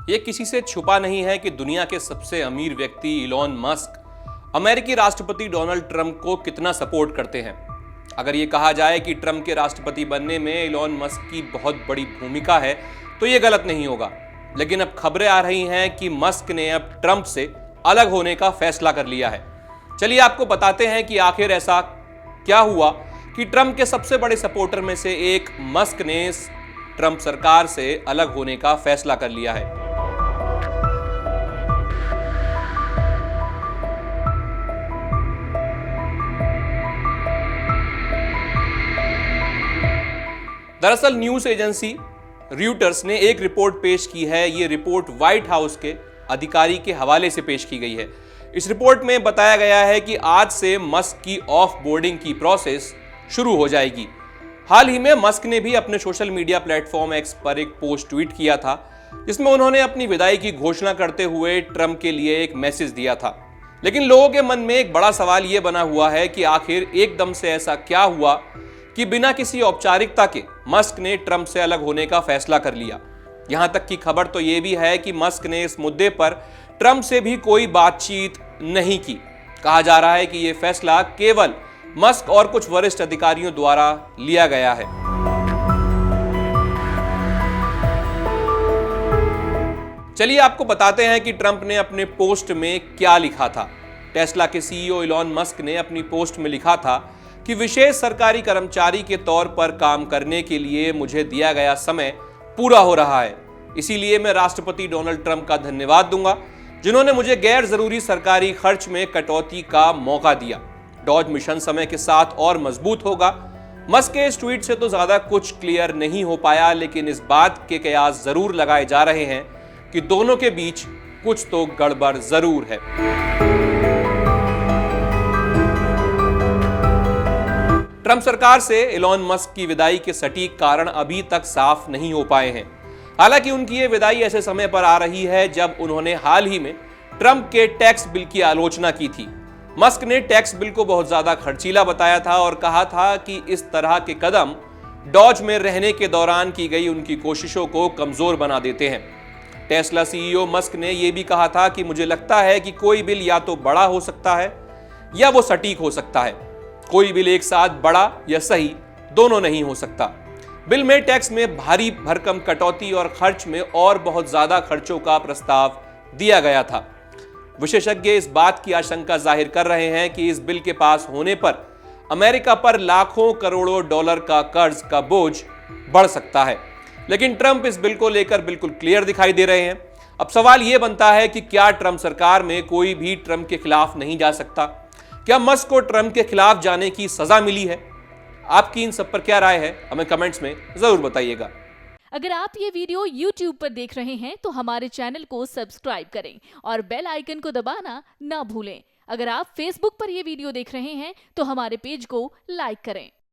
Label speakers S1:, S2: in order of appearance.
S1: ये किसी से छुपा नहीं है कि दुनिया के सबसे अमीर व्यक्ति इलॉन मस्क अमेरिकी राष्ट्रपति डोनाल्ड ट्रंप को कितना सपोर्ट करते हैं। अगर ये कहा जाए कि ट्रंप के राष्ट्रपति बनने में इलॉन मस्क की बहुत बड़ी भूमिका है तो ये गलत नहीं होगा। लेकिन अब खबरें आ रही हैं कि मस्क ने अब ट्रंप से अलग होने का फैसला कर लिया है। चलिए आपको बताते हैं कि आखिर ऐसा क्या हुआ कि ट्रंप के सबसे बड़े सपोर्टर में से एक मस्क ने ट्रंप सरकार से अलग होने का फैसला कर लिया है। दरअसल न्यूज एजेंसी रॉयटर्स ने एक रिपोर्ट पेश की है। ये रिपोर्ट व्हाइट हाउस के अधिकारी के हवाले से पेश की गई है। इस रिपोर्ट में बताया गया है कि आज से मस्क की ऑफ बोर्डिंग की प्रोसेस शुरू हो जाएगी। हाल ही में मस्क ने भी अपने सोशल मीडिया प्लेटफॉर्म एक्स पर एक पोस्ट ट्वीट किया था जिसमें उन्होंने अपनी विदाई की घोषणा करते हुए ट्रंप के लिए एक मैसेज दिया था। लेकिन लोगों के मन में एक बड़ा सवाल यह बना हुआ है कि आखिर एकदम से ऐसा क्या हुआ कि बिना किसी औपचारिकता के मस्क ने ट्रंप से अलग होने का फैसला कर लिया। यहां तक की खबर तो यह भी है कि मस्क ने इस मुद्दे पर ट्रंप से भी कोई बातचीत नहीं की। कहा जा रहा है कि यह फैसला केवल मस्क और कुछ वरिष्ठ अधिकारियों द्वारा लिया गया है। चलिए आपको बताते हैं कि ट्रंप ने अपने पोस्ट में क्या लिखा था। टेस्ला के सीईओ इलॉन मस्क ने अपनी पोस्ट में लिखा था कि विशेष सरकारी कर्मचारी के तौर पर काम करने के लिए मुझे दिया गया समय पूरा हो रहा है। इसीलिए मैं राष्ट्रपति डोनाल्ड ट्रंप का धन्यवाद दूंगा जिन्होंने मुझे गैर जरूरी सरकारी खर्च में कटौती का मौका दिया। डॉज मिशन समय के साथ और मजबूत होगा। मस्क के इस ट्वीट से तो ज्यादा कुछ क्लियर नहीं हो पाया, लेकिन इस बात के कयास जरूर लगाए जा रहे हैं कि दोनों के बीच कुछ तो गड़बड़ जरूर है। ट्रंप सरकार से इलॉन मस्क की विदाई के सटीक कारण अभी तक साफ नहीं हो पाए हैं। हालांकि उनकी ये विदाई ऐसे समय पर आ रही है जब उन्होंने हाल ही में ट्रंप के टैक्स बिल की आलोचना की थी। मस्क ने टैक्स बिल को बहुत ज्यादा खर्चीला बताया था और कहा था कि इस तरह के कदम डॉज में रहने के दौरान की गई उनकी कोशिशों को कमजोर बना देते हैं। टेस्ला सीईओ मस्क ने यह भी कहा था कि मुझे लगता है कि कोई बिल या तो बड़ा हो सकता है या वो सटीक हो सकता है। कोई बिल एक साथ बड़ा या सही दोनों नहीं हो सकता। बिल में टैक्स में भारी भरकम कटौती और खर्च में और बहुत ज्यादा खर्चों का प्रस्ताव दिया गया था। विशेषज्ञ इस बात की आशंका जाहिर कर रहे हैं कि इस बिल के पास होने पर अमेरिका पर लाखों करोड़ों डॉलर का कर्ज का बोझ बढ़ सकता है। लेकिन ट्रंप इस बिल को लेकर बिल्कुल क्लियर दिखाई दे रहे हैं। अब सवाल यह बनता है कि क्या ट्रंप सरकार में कोई भी ट्रंप के खिलाफ नहीं जा सकता? क्या मस्क को ट्रंप के खिलाफ जाने की सजा मिली है? आपकी इन सब पर क्या राय है, हमें कमेंट्स में जरूर बताइएगा।
S2: अगर आप ये वीडियो YouTube पर देख रहे हैं तो हमारे चैनल को सब्सक्राइब करें और बेल आइकन को दबाना ना भूलें। अगर आप Facebook पर ये वीडियो देख रहे हैं तो हमारे पेज को लाइक करें।